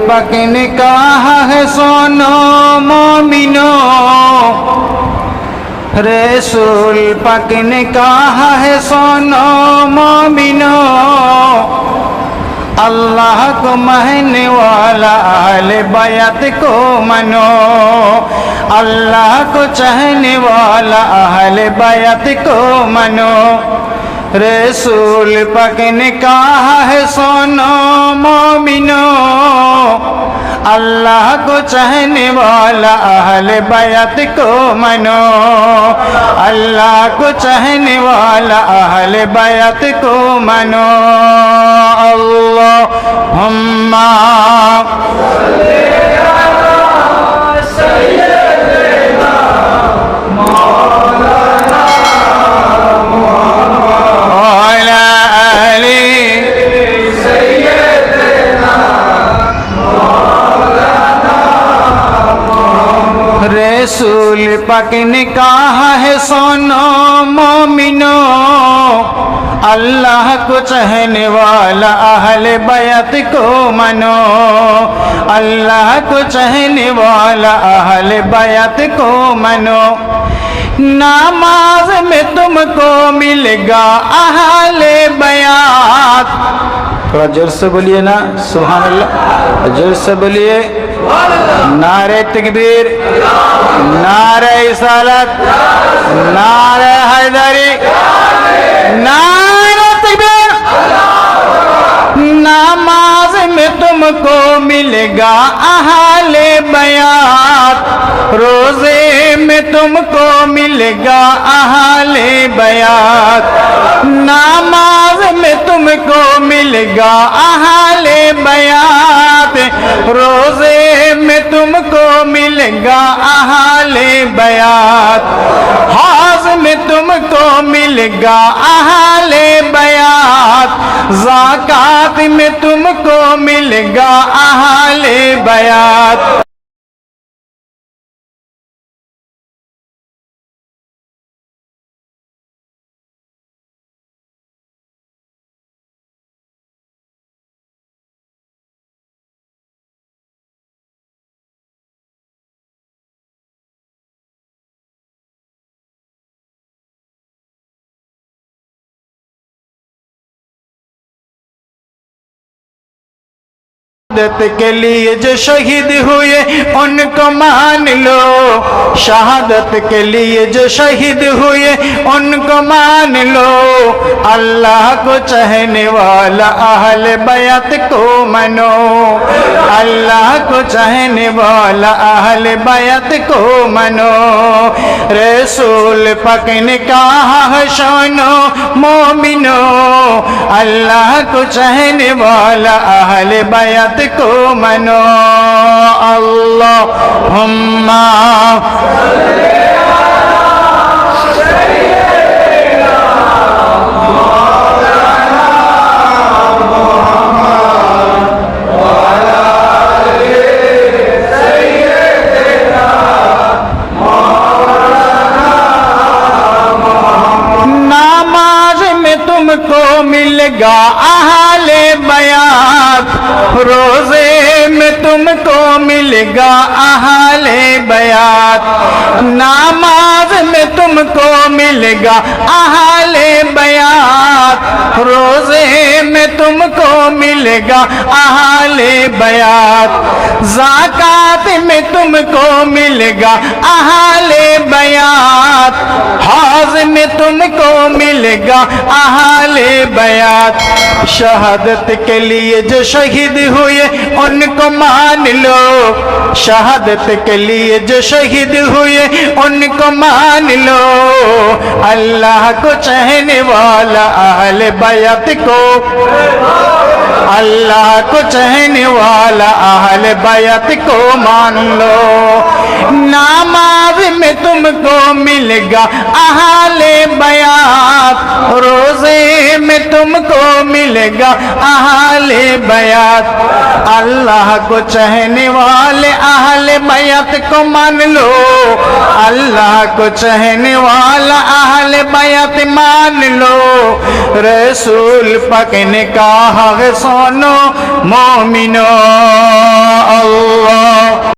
पाक ने कहा है सुनो मोमिनो, रसूल पाक ने कहा है सुनो मोमिनो, अल्लाह को मानने वाला अहले बैत को मानो, अल्लाह को चाहने वाला अहले बैत को मानो। रसूल पाक ने कहा है सुनो मोमिनो, अल्लाह को चाहने वाला अहले बैत को मानो, अल्लाह को चाहने वाला अहले बैत को मानो। अल्लाहुम्मा सय्यदना मौलाना वाला अली सय्यदना मौलाना। रसूल पाक ने कहा है सुनो मोमिनो, अल्लाह को चाहने वाला अहले बैत को मानो, अल्लाह को चाहने वाला अहले बैत को मानो। नमाज में तुमको मिलेगा अहले बैत। थोड़ा जोर से बोलिए ना, सुभान अल्लाह, जोर से बोलिए। नारे तकबीर, नारे रिसालत, नारे हैदरी, नारे तकबीर। नमाज में तुमको मिलेगा अहले बैत, रोजे में तुमको मिलेगा अहले बैत, नमाज में तुमको मिलेगा अहले बैत, रोजे में तुमको मिलेगा अहले बैत, हज में तुमको मिलेगा अहले बैत, ज़कात में तुमको मिलेगा अहले बैत। शहादत के लिए जो शहीद हुए उनको मान लो, शहादत के लिए जो शहीद हुए उनको मान लो, अल्लाह को चाहने वाला अहले बैत को मानो, अल्लाह को चाहने वाला अहले बैत को मानो। रसूल पाक ने कहा है सुनो मोमिनो, अल्लाह को चाहने वाला अहले बैत को मानो। अल्लाहुम्मा तुमको मिलेगा अहले बैत, रोजे में तुमको मिलेगा अहले बैत, नमाज में तुमको मिलेगा अहले बैत, रोजे में तुमको मिलेगा अहले बैत, ज़कात में तुमको मिलेगा अहले बैत, हज में तुमको मिलेगा अहले बैत। शहादत के लिए जो शहीद हुए उनको मान लो, शहादत के लिए जो शहीद हुए उनको मान लो, अल्लाह को चाहने वाला अहले बैत को, अल्लाह को चाहने वाला अहले बैत को मान लो। नमाज में तुमको मिलेगा अहले बैत, रोजे में तुमको मिलेगा अहले बैत, अल्लाह को चाहने वाले अहले बैत को मान लो, अल्लाह को चाहने वाला अहले बैत मान लो। रसूल पाक ने कहा শোনো মুমিনো। আল্লাহ